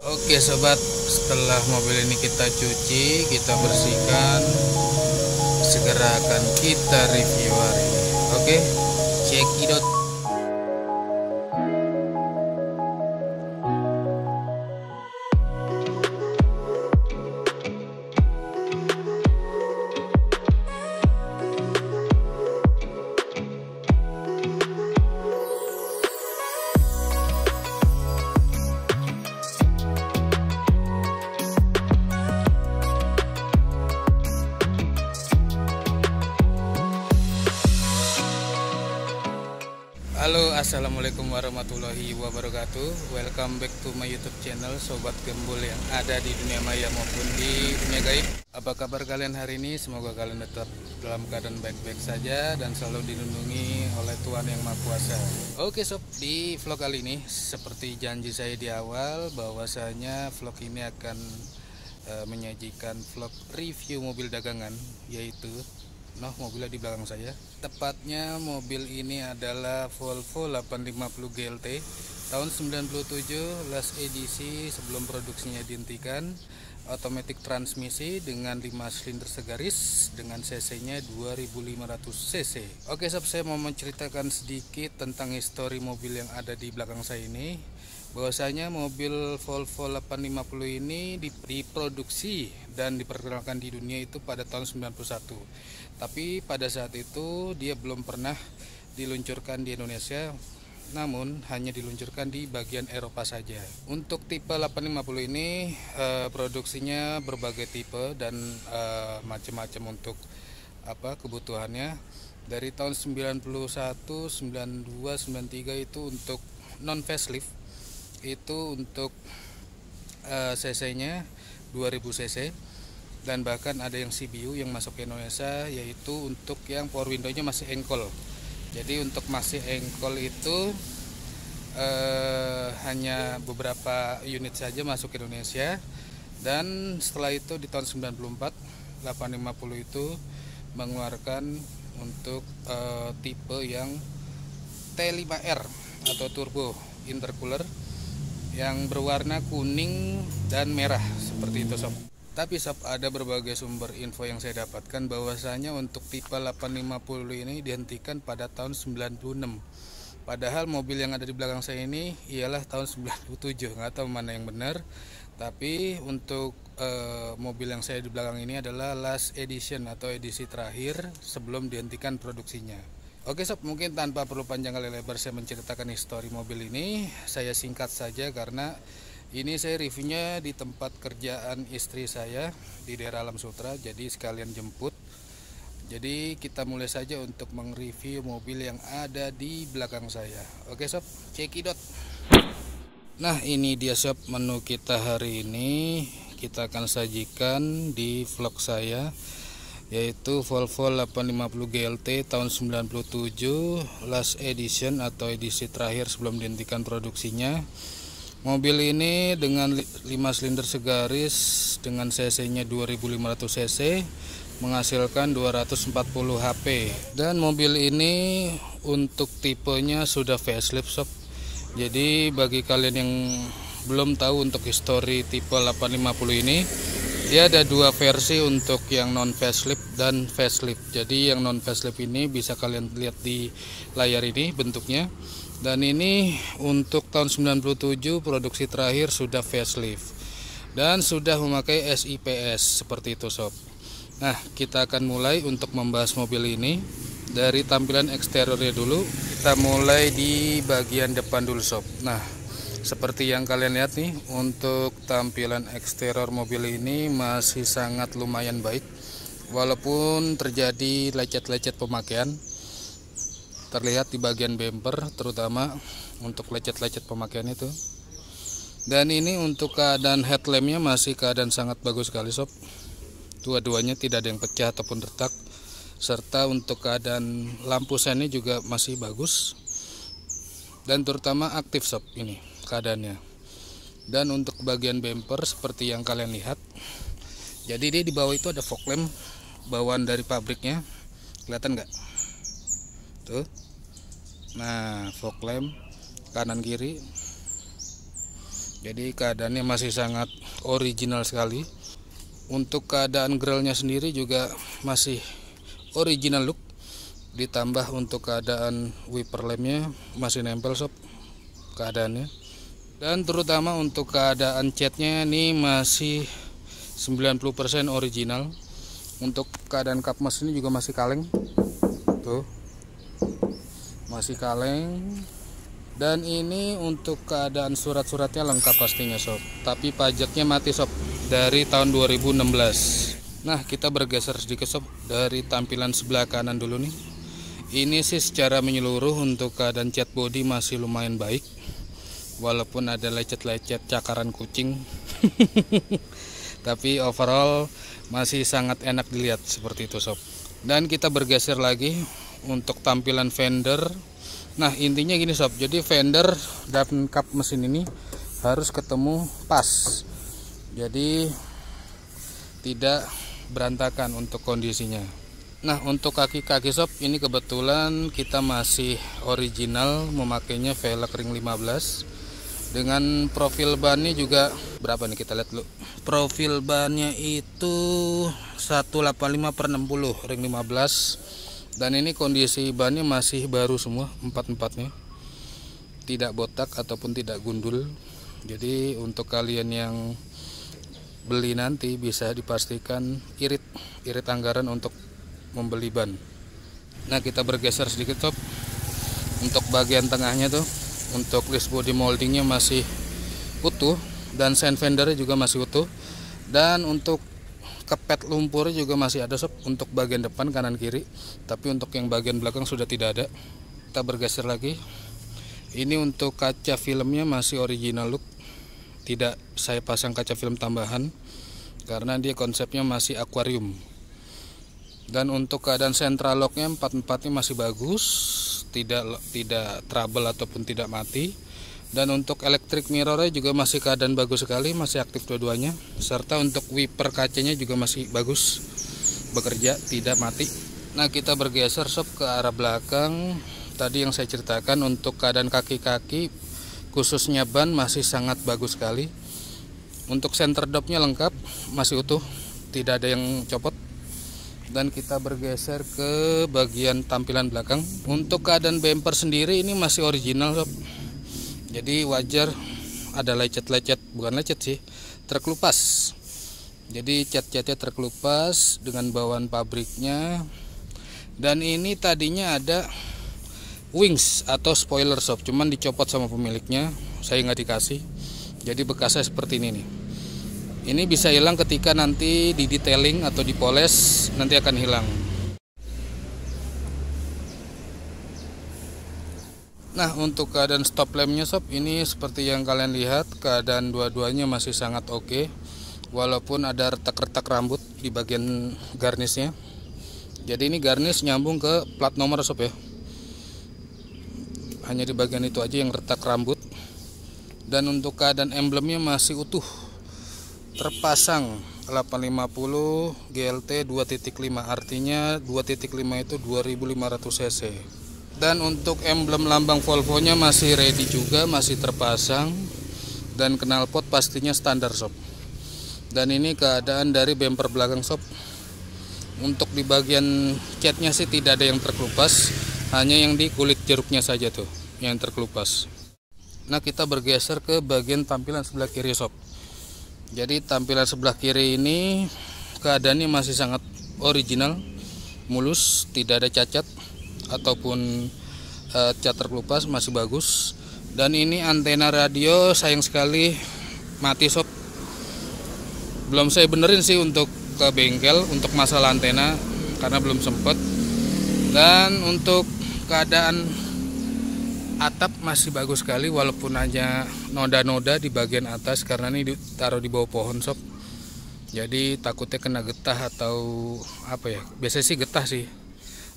Oke sobat, setelah mobil ini kita cuci, kita bersihkan, segera akan kita review hari ini. Oke, check it out. Halo, assalamualaikum warahmatullahi wabarakatuh. Welcome back to my YouTube channel, sobat gembul yang ada di dunia maya maupun di dunia gaib. Apa kabar kalian hari ini? Semoga kalian tetap dalam keadaan baik-baik saja dan selalu dilindungi oleh Tuhan Yang Maha Kuasa. Oke sob, di vlog kali ini seperti janji saya di awal, bahwasanya vlog ini akan menyajikan vlog review mobil dagangan, yaitu mobilnya di belakang saya. Tepatnya mobil ini adalah Volvo 850 GLT tahun 97, last edisi sebelum produksinya dihentikan. Automatic transmisi dengan 5 silinder segaris dengan cc-nya 2500 cc. Oke sob, saya mau menceritakan sedikit tentang histori mobil yang ada di belakang saya ini. Bahwasanya mobil Volvo 850 ini diproduksi dan diperkenalkan di dunia itu pada tahun 91. Tapi pada saat itu dia belum pernah diluncurkan di Indonesia, namun hanya diluncurkan di bagian Eropa saja. Untuk tipe 850 ini produksinya berbagai tipe dan macam-macam untuk kebutuhannya. Dari tahun 91, 92, 93 itu untuk non facelift, itu untuk cc-nya 2000 cc, dan bahkan ada yang CBU yang masuk ke Indonesia, yaitu untuk yang power window-nya masih engkol. Jadi untuk masih engkol itu hanya beberapa unit saja masuk ke Indonesia. Dan setelah itu di tahun 94, 850 itu mengeluarkan untuk tipe yang T5R atau turbo intercooler yang berwarna kuning dan merah seperti itu sob. Tapi sob, ada berbagai sumber info yang saya dapatkan bahwasanya untuk tipe 850 ini dihentikan pada tahun 96. Padahal mobil yang ada di belakang saya ini ialah tahun 97. Nggak tahu mana yang benar. Tapi untuk mobil yang saya di belakang ini adalah last edition atau edisi terakhir sebelum dihentikan produksinya. Oke sob, mungkin tanpa perlu panjang kali lebar saya menceritakan histori mobil ini. Saya singkat saja karena ini saya reviewnya di tempat kerjaan istri saya di daerah Alam Sutra, jadi sekalian jemput. Jadi kita mulai saja untuk mereview mobil yang ada di belakang saya. Oke sob, cekidot. Nah ini dia sob, menu kita hari ini kita akan sajikan di vlog saya, yaitu Volvo 850 GLT tahun 97, last edition atau edisi terakhir sebelum dihentikan produksinya. Mobil ini dengan 5 silinder segaris dengan cc-nya 2500 cc menghasilkan 240 HP. Dan mobil ini untuk tipenya sudah facelift sob. Jadi bagi kalian yang belum tahu untuk histori tipe 850 ini, dia ada dua versi untuk yang non facelift dan facelift. Jadi yang non facelift ini bisa kalian lihat di layar ini bentuknya. Dan ini untuk tahun 97 produksi terakhir sudah facelift dan sudah memakai SIPS seperti itu sob. Nah kita akan mulai untuk membahas mobil ini dari tampilan eksteriornya dulu. Kita mulai di bagian depan dulu sob. Nah seperti yang kalian lihat nih, untuk tampilan eksterior mobil ini masih sangat lumayan baik, walaupun terjadi lecet-lecet pemakaian. Terlihat di bagian bumper, terutama untuk lecet-lecet pemakaian itu. Dan ini untuk keadaan headlampnya masih keadaan sangat bagus sekali sob. Dua-duanya tidak ada yang pecah ataupun retak. Serta untuk keadaan lampu sennya juga masih bagus. Dan terutama aktif sob ini keadaannya. Dan untuk bagian bumper seperti yang kalian lihat, jadi dia di bawah itu ada fog lamp bawaan dari pabriknya. Kelihatan nggak? Tuh. Nah, fog lamp kanan kiri Jadi keadaannya masih sangat original sekali. Untuk keadaan grillnya sendiri juga masih original look, ditambah untuk keadaan wiper lampnya masih nempel sob keadaannya. Dan terutama untuk keadaan catnya ini masih 90% original. Untuk keadaan kap mesin ini juga masih kaleng tuh, masih kaleng. Dan ini untuk keadaan surat-suratnya lengkap pastinya sob, tapi pajaknya mati sob dari tahun 2016. Nah, kita bergeser sedikit sob dari tampilan sebelah kanan dulu nih. Ini sih secara menyeluruh untuk keadaan cat body masih lumayan baik, walaupun ada lecet-lecet cakaran kucing. Tapi overall masih sangat enak dilihat seperti itu sob. Dan kita bergeser lagi untuk tampilan fender. Nah, intinya gini sob, jadi fender dan kap mesin ini harus ketemu pas, jadi tidak berantakan untuk kondisinya. Nah, untuk kaki-kaki sob, ini kebetulan kita masih original memakainya velg ring 15. Dengan profil bannya juga berapa nih, kita lihat dulu. Profil bannya itu 185/60 ring 15. Dan ini kondisi bannya masih baru semua, empat-empatnya tidak botak ataupun tidak gundul. Jadi untuk kalian yang beli nanti bisa dipastikan irit anggaran untuk membeli ban. Nah, kita bergeser sedikit sob. Untuk bagian tengahnya tuh, untuk list body moldingnya masih utuh, dan sen fendernya juga masih utuh. Dan untuk kepet lumpur juga masih ada sob untuk bagian depan kanan kiri, tapi untuk yang bagian belakang sudah tidak ada. Kita bergeser lagi. Ini untuk kaca filmnya masih original look, tidak saya pasang kaca film tambahan karena dia konsepnya masih akuarium. Dan untuk keadaan central locknya empat-empatnya masih bagus, tidak trouble ataupun tidak mati. Dan untuk electric mirrornya juga masih keadaan bagus sekali, masih aktif dua-duanya. Serta untuk wiper kacanya juga masih bagus, bekerja, tidak mati. Nah, kita bergeser sob ke arah belakang. Tadi yang saya ceritakan untuk keadaan kaki-kaki khususnya ban masih sangat bagus sekali. Untuk center dopnya lengkap, masih utuh, tidak ada yang copot. Dan kita bergeser ke bagian tampilan belakang. Untuk keadaan bumper sendiri ini masih original sob. Jadi wajar ada lecet-lecet, bukan lecet sih, terkelupas. Jadi cat-catnya terkelupas dengan bawaan pabriknya. Dan ini tadinya ada wings atau spoiler sob, cuman dicopot sama pemiliknya, saya nggak dikasih. Jadi bekasnya seperti ini nih. Ini bisa hilang ketika nanti di detailing atau dipoles, nanti akan hilang. Nah, untuk keadaan stop lampnya sob, ini seperti yang kalian lihat, keadaan dua-duanya masih sangat oke. Walaupun ada retak-retak rambut di bagian garnisnya. Jadi ini garnis nyambung ke plat nomor sob ya. Hanya di bagian itu aja yang retak rambut. Dan untuk keadaan emblemnya masih utuh, terpasang 850 GLT 2.5, artinya 2.5 itu 2500 cc. Dan untuk emblem lambang Volvo-nya masih ready juga, masih terpasang. Dan knalpot pastinya standar sob. Dan ini keadaan dari bumper belakang sob. Untuk di bagian catnya sih tidak ada yang terkelupas, hanya yang di kulit jeruknya saja tuh yang terkelupas. Nah, kita bergeser ke bagian tampilan sebelah kiri sob. Jadi tampilan sebelah kiri ini keadaannya masih sangat original, mulus, tidak ada cacat ataupun cat terkelupas, masih bagus. Dan ini antena radio sayang sekali mati sob. Belum saya benerin sih untuk ke bengkel untuk masalah antena karena belum sempet. Dan untuk keadaan atap masih bagus sekali, walaupun hanya noda-noda di bagian atas karena ini ditaruh di bawah pohon sob. Jadi takutnya kena getah atau apa ya, biasanya sih getah sih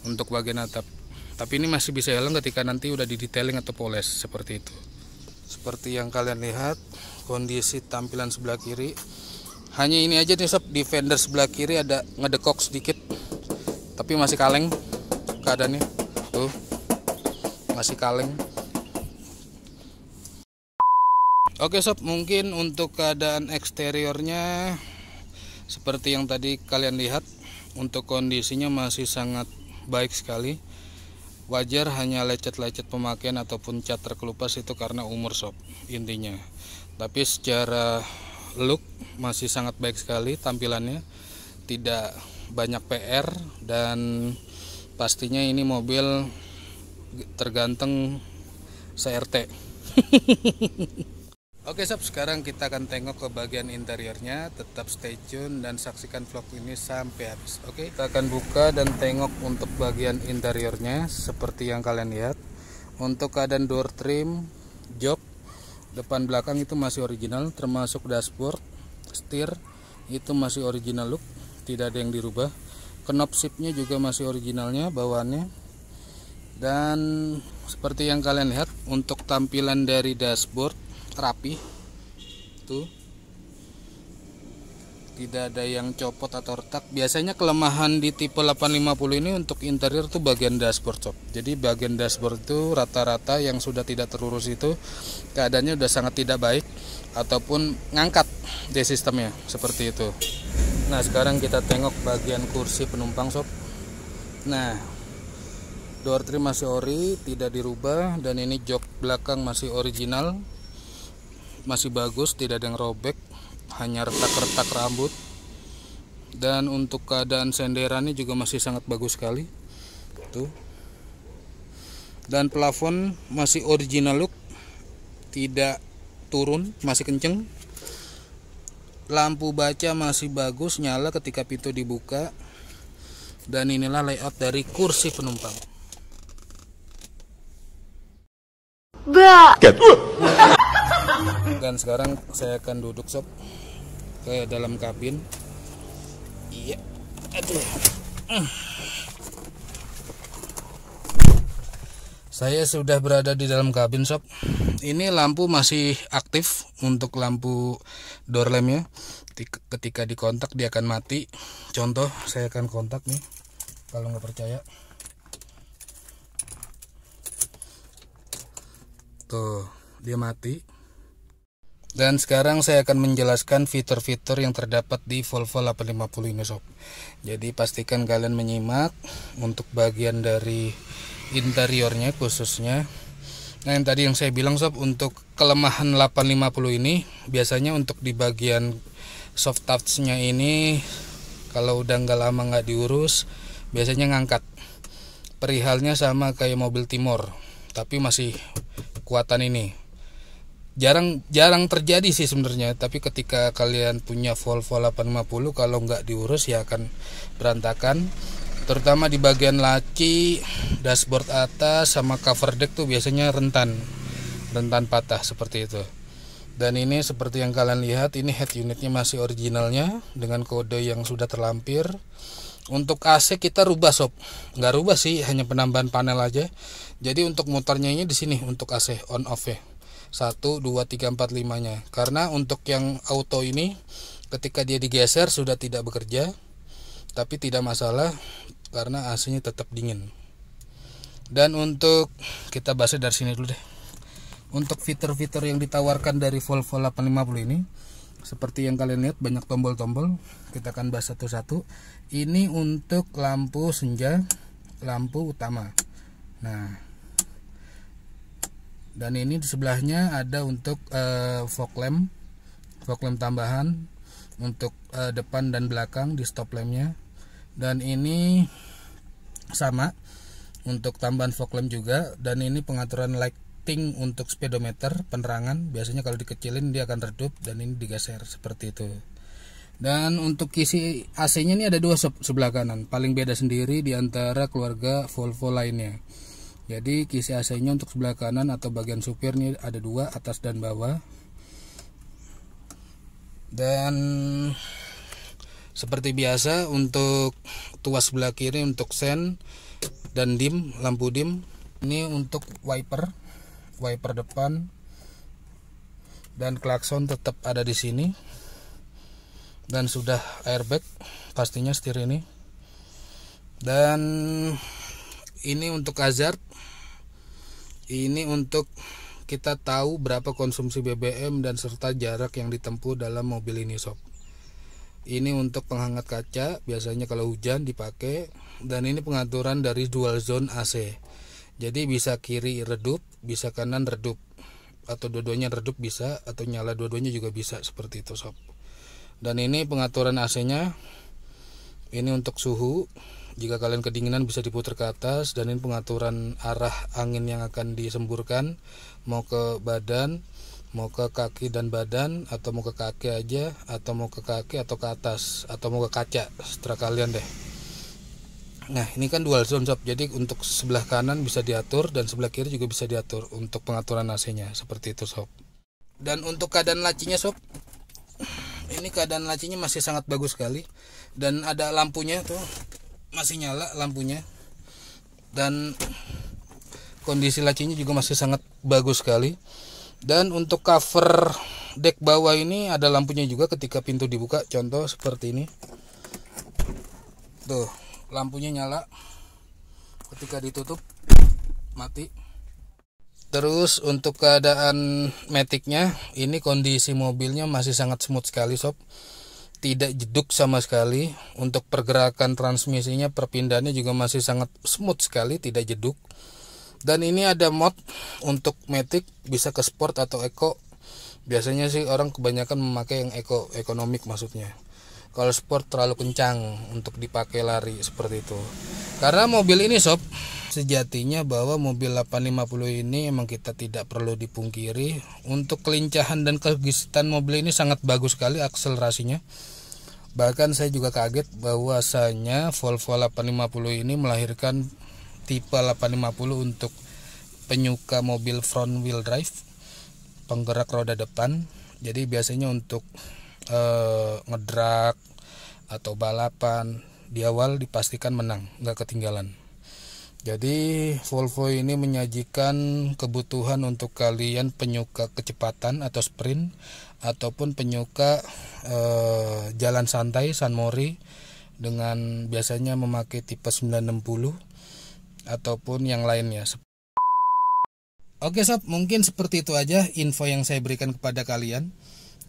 untuk bagian atap. Tapi ini masih bisa hilang ketika nanti udah di detailing atau poles seperti itu. Seperti yang kalian lihat kondisi tampilan sebelah kiri. Hanya ini aja nih sob, di fender sebelah kiri ada ngedekok sedikit, tapi masih kaleng keadaannya tuh, masih kaleng. Oke sob, mungkin untuk keadaan eksteriornya seperti yang tadi kalian lihat, untuk kondisinya masih sangat baik sekali. Wajar hanya lecet-lecet pemakaian ataupun cat terkelupas, itu karena umur sob intinya. Tapi secara look masih sangat baik sekali tampilannya, tidak banyak PR, dan pastinya ini mobil terganteng CRT. Oke sob, sekarang kita akan tengok ke bagian interiornya. Tetap stay tune dan saksikan vlog ini sampai habis. Oke, kita akan buka dan tengok untuk bagian interiornya seperti yang kalian lihat. Untuk keadaan door trim, jok, depan belakang itu masih original, termasuk dashboard, setir itu masih original look, tidak ada yang dirubah. Knob shiftnya juga masih originalnya bawaannya. Dan seperti yang kalian lihat, untuk tampilan dari dashboard rapi tuh, tidak ada yang copot atau retak. Biasanya kelemahan di tipe 850 ini untuk interior tuh bagian dashboard sob. Jadi bagian dashboard itu rata-rata yang sudah tidak terurus itu keadaannya udah sangat tidak baik ataupun ngangkat di sistemnya seperti itu. Nah sekarang kita tengok bagian kursi penumpang sob. Nah door trim masih ori, tidak dirubah, dan ini jok belakang masih original, masih bagus, tidak ada yang robek, hanya retak-retak rambut. Dan untuk keadaan senderannya juga masih sangat bagus sekali tuh. Dan plafon masih original look, tidak turun, masih kenceng. Lampu baca masih bagus, nyala ketika pintu dibuka. Dan inilah layout dari kursi penumpang. Dan sekarang saya akan duduk sob ke dalam kabin. Iya, aduh. Saya sudah berada di dalam kabin sob. Ini lampu masih aktif untuk lampu door lampnya. Ketika dikontak dia akan mati. Contoh, saya akan kontak nih, kalau nggak percaya. Tuh, dia mati. Dan sekarang saya akan menjelaskan fitur-fitur yang terdapat di Volvo 850 ini sob. Jadi pastikan kalian menyimak untuk bagian dari interiornya khususnya. Nah yang tadi yang saya bilang sob, untuk kelemahan 850 ini biasanya untuk di bagian soft touch-nya ini kalau udah nggak lama nggak diurus biasanya ngangkat. Perihalnya sama kayak mobil Timor, tapi masih kuatan ini. Jarang terjadi sih sebenarnya, tapi ketika kalian punya Volvo 850 kalau nggak diurus ya akan berantakan. Terutama di bagian laci, dashboard atas sama cover deck tuh biasanya rentan patah seperti itu. Dan ini seperti yang kalian lihat, ini head unitnya masih originalnya dengan kode yang sudah terlampir. Untuk AC kita rubah sob, nggak rubah sih, hanya penambahan panel aja. Jadi untuk motornya ini di sini untuk AC on off ya. 1, 2, 3, 4, 5 nya. Karena untuk yang auto ini ketika dia digeser sudah tidak bekerja, tapi tidak masalah karena AC nya tetap dingin. Dan untuk kita bahas dari sini dulu deh. Untuk fitur-fitur yang ditawarkan dari Volvo 850 ini seperti yang kalian lihat banyak tombol-tombol. Kita akan bahas satu-satu. Ini untuk lampu senja, lampu utama. Nah, dan ini di sebelahnya ada untuk fog lamp tambahan untuk depan dan belakang di stop lampnya. Dan ini sama untuk tambahan fog lamp juga. Dan ini pengaturan lighting untuk speedometer, penerangan. Biasanya kalau dikecilin dia akan redup, dan ini digeser seperti itu. Dan untuk kisi AC nya ini ada dua sebelah kanan, paling beda sendiri di antara keluarga Volvo lainnya. Jadi kisi AC-nya untuk sebelah kanan atau bagian supir nih ada dua, atas dan bawah. Dan seperti biasa untuk tuas sebelah kiri untuk sen dan dim, lampu dim. Ini untuk wiper depan, dan klakson tetap ada di sini. Dan sudah airbag pastinya setir ini. Dan ini untuk hazard. Ini untuk kita tahu berapa konsumsi BBM dan serta jarak yang ditempuh dalam mobil ini sob. Ini untuk penghangat kaca, biasanya kalau hujan dipakai. Dan ini pengaturan dari dual zone AC. Jadi bisa kiri redup, bisa kanan redup, atau dua-duanya redup bisa, atau nyala dua-duanya juga bisa, seperti itu sob. Dan ini pengaturan AC-nya. Ini untuk suhu, jika kalian kedinginan bisa diputar ke atas. Dan ini pengaturan arah angin yang akan disemburkan, mau ke badan, mau ke kaki dan badan, atau mau ke kaki aja, atau mau ke kaki atau ke atas, atau mau ke kaca, setelah kalian deh. Nah ini kan dual zone sob, jadi untuk sebelah kanan bisa diatur dan sebelah kiri juga bisa diatur untuk pengaturan AC nya, seperti itu sob. Dan untuk keadaan lacinya sob, ini keadaan lacinya masih sangat bagus sekali. Dan ada lampunya tuh, masih nyala lampunya. Dan kondisi lacinya juga masih sangat bagus sekali. Dan untuk cover dek bawah ini ada lampunya juga ketika pintu dibuka, contoh seperti ini. Tuh, lampunya nyala. Ketika ditutup mati. Terus untuk keadaan maticnya, ini kondisi mobilnya masih sangat smooth sekali sob. Tidak jeduk sama sekali. Untuk pergerakan transmisinya, perpindahannya juga masih sangat smooth sekali, tidak jeduk. Dan ini ada mod untuk matic, bisa ke sport atau eco. Biasanya sih orang kebanyakan memakai yang eco, ekonomik maksudnya. Kalau sport terlalu kencang untuk dipakai lari, seperti itu. Karena mobil ini sob, sejatinya bahwa mobil 850 ini emang kita tidak perlu dipungkiri, untuk kelincahan dan kegisitan mobil ini sangat bagus sekali akselerasinya. Bahkan saya juga kaget bahwasanya Volvo 850 ini melahirkan tipe 850 untuk penyuka mobil front wheel drive, penggerak roda depan. Jadi biasanya untuk ngedrag atau balapan di awal dipastikan menang, nggak ketinggalan. Jadi Volvo ini menyajikan kebutuhan untuk kalian penyuka kecepatan atau sprint, ataupun penyuka jalan santai San Mori dengan biasanya memakai tipe 960 ataupun yang lainnya. Oke sob, mungkin seperti itu aja info yang saya berikan kepada kalian.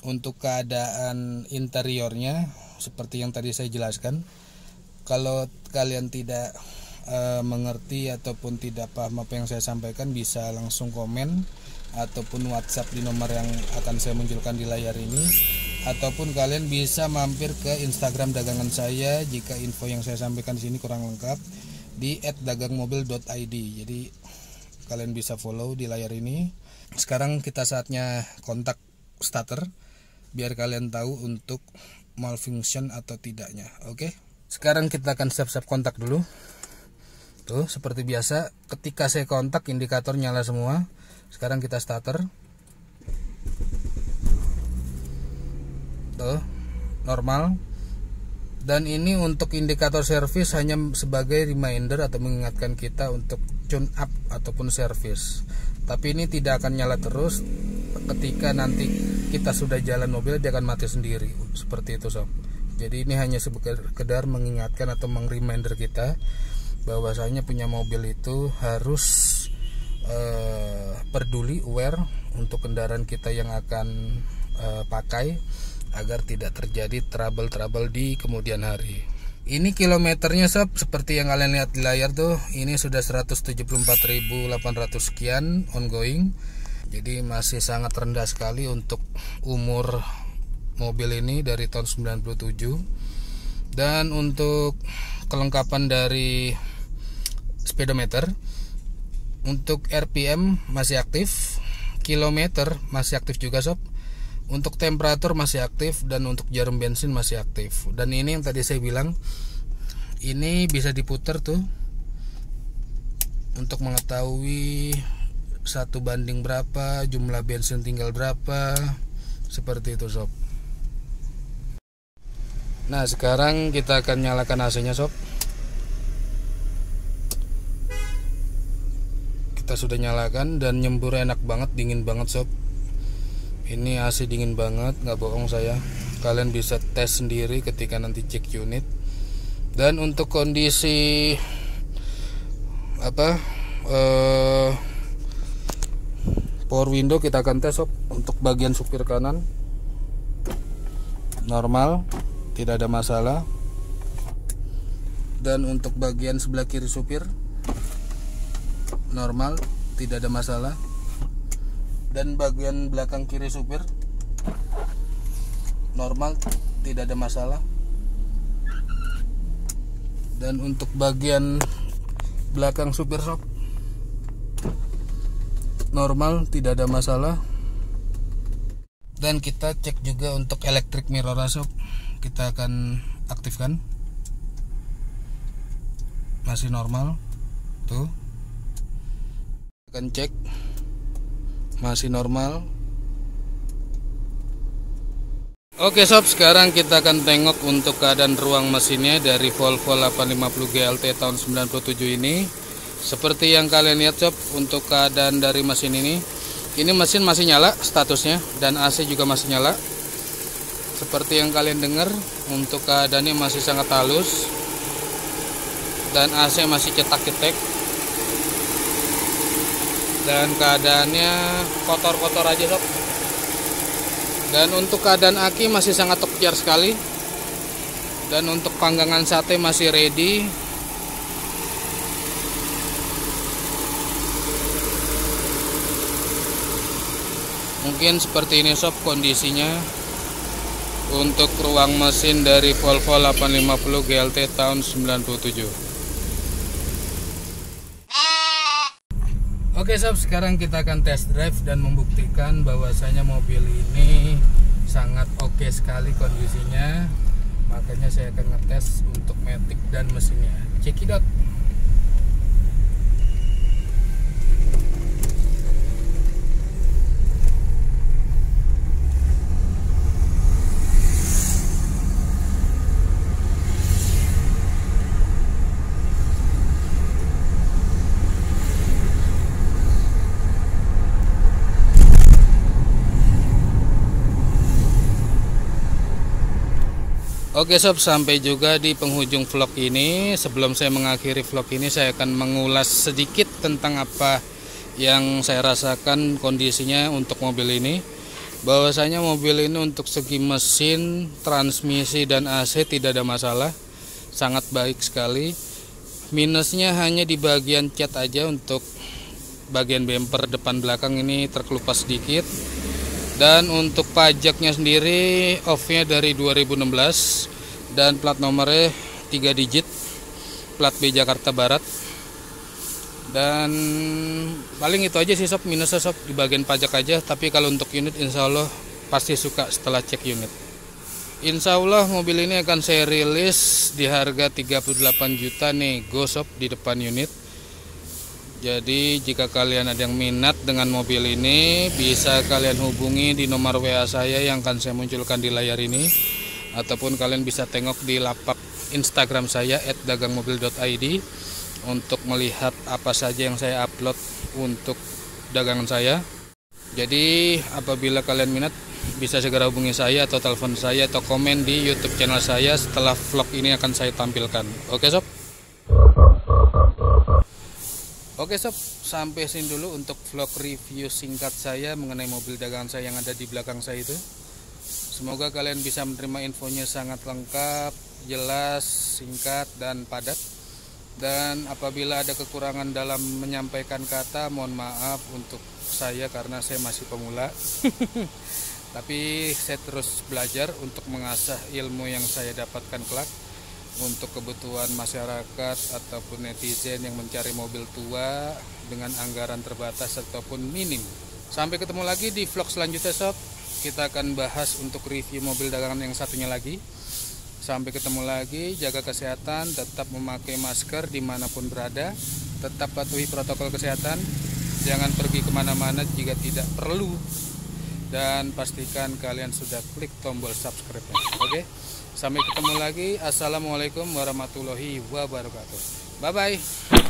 Untuk keadaan interiornya seperti yang tadi saya jelaskan. Kalau kalian tidak mengerti ataupun tidak paham apa yang saya sampaikan, bisa langsung komen ataupun WhatsApp di nomor yang akan saya munculkan di layar ini, ataupun kalian bisa mampir ke Instagram dagangan saya jika info yang saya sampaikan di sini kurang lengkap, di @dagangmobil.id. Jadi kalian bisa follow di layar ini. Sekarang kita saatnya kontak starter, biar kalian tahu untuk malfunction atau tidaknya. Oke, sekarang kita akan siap-siap kontak dulu. Tuh, seperti biasa, ketika saya kontak indikator nyala semua. Sekarang kita starter. Tuh, normal. Dan ini untuk indikator servis hanya sebagai reminder atau mengingatkan kita untuk tune up ataupun servis. Tapi ini tidak akan nyala terus. Ketika nanti kita sudah jalan mobil, dia akan mati sendiri, seperti itu sob. Jadi ini hanya sekedar mengingatkan atau meng-reminder kita bahwasanya punya mobil itu harus peduli, aware untuk kendaraan kita yang akan pakai, agar tidak terjadi trouble di kemudian hari. Ini kilometernya sob, seperti yang kalian lihat di layar tuh, ini sudah 174.800 sekian ongoing. Jadi masih sangat rendah sekali untuk umur mobil ini, dari tahun 97. Dan untuk kelengkapan dari speedometer, untuk RPM masih aktif, kilometer masih aktif juga sob, untuk temperatur masih aktif, dan untuk jarum bensin masih aktif. Dan ini yang tadi saya bilang, ini bisa diputar tuh untuk mengetahui 1 banding berapa, jumlah bensin tinggal berapa, seperti itu sob. Nah sekarang kita akan nyalakan AC nya sob. Kita sudah nyalakan dan nyembur enak banget, dingin banget sob. Ini AC dingin banget, nggak bohong saya. Kalian bisa tes sendiri ketika nanti cek unit. Dan untuk kondisi Power window kita akan tes sob. Untuk bagian supir kanan normal, tidak ada masalah. Dan untuk bagian sebelah kiri supir normal, tidak ada masalah. Dan bagian belakang kiri supir normal, tidak ada masalah. Dan untuk bagian belakang supir sob normal, tidak ada masalah. Dan kita cek juga untuk electric mirror sob. Kita akan aktifkan. Masih normal. Tuh. Akan cek. Masih normal. Oke sob, sekarang kita akan tengok untuk keadaan ruang mesinnya dari Volvo 850 GLT tahun 97 ini. Seperti yang kalian lihat sob, untuk keadaan dari mesin ini mesin masih nyala statusnya, dan AC juga masih nyala. Seperti yang kalian dengar, untuk keadaannya masih sangat halus, dan AC masih cetak-cetek, dan keadaannya kotor-kotor aja sob. Dan untuk keadaan aki masih sangat top-tier sekali. Dan untuk panggangan sate masih ready. Mungkin seperti ini sob kondisinya untuk ruang mesin dari Volvo 850 GLT tahun 97. Oke sob, sekarang kita akan test drive dan membuktikan bahwasanya mobil ini sangat oke sekali kondisinya. Makanya saya akan ngetes untuk matic dan mesinnya. Cekidot. Oke sob, sampai juga di penghujung vlog ini. Sebelum saya mengakhiri vlog ini, saya akan mengulas sedikit tentang apa yang saya rasakan kondisinya untuk mobil ini. Bahwasanya mobil ini untuk segi mesin, transmisi, dan AC tidak ada masalah. Sangat baik sekali. Minusnya hanya di bagian cat aja, untuk bagian bumper depan belakang ini terkelupas sedikit. Dan untuk pajaknya sendiri off-nya dari 2016 dan plat nomornya 3 digit, plat B Jakarta Barat. Dan paling itu aja sih sob, minusnya sob di bagian pajak aja. Tapi kalau untuk unit insya Allah pasti suka setelah cek unit. Insya Allah mobil ini akan saya rilis di harga 38 juta nego sob di depan unit. Jadi jika kalian ada yang minat dengan mobil ini, bisa kalian hubungi di nomor WA saya yang akan saya munculkan di layar ini, ataupun kalian bisa tengok di lapak Instagram saya @dagangmobil.id untuk melihat apa saja yang saya upload untuk dagangan saya. Jadi apabila kalian minat, bisa segera hubungi saya atau telepon saya atau komen di YouTube channel saya setelah vlog ini akan saya tampilkan. Oke sob. Oke sob, sampai sini dulu untuk vlog review singkat saya mengenai mobil dagangan saya yang ada di belakang saya itu. Semoga kalian bisa menerima infonya sangat lengkap, jelas, singkat, dan padat. Dan apabila ada kekurangan dalam menyampaikan kata, mohon maaf untuk saya karena saya masih pemula. Tapi saya terus belajar untuk mengasah ilmu yang saya dapatkan kelak untuk kebutuhan masyarakat ataupun netizen yang mencari mobil tua dengan anggaran terbatas ataupun minim. Sampai ketemu lagi di vlog selanjutnya sob. Kita akan bahas untuk review mobil dagangan yang satunya lagi. Sampai ketemu lagi, jaga kesehatan, tetap memakai masker dimanapun berada, tetap patuhi protokol kesehatan, jangan pergi kemana-mana jika tidak perlu, dan pastikan kalian sudah klik tombol subscribe-nya. Oke? Sampai ketemu lagi. Assalamualaikum warahmatullahi wabarakatuh. Bye bye.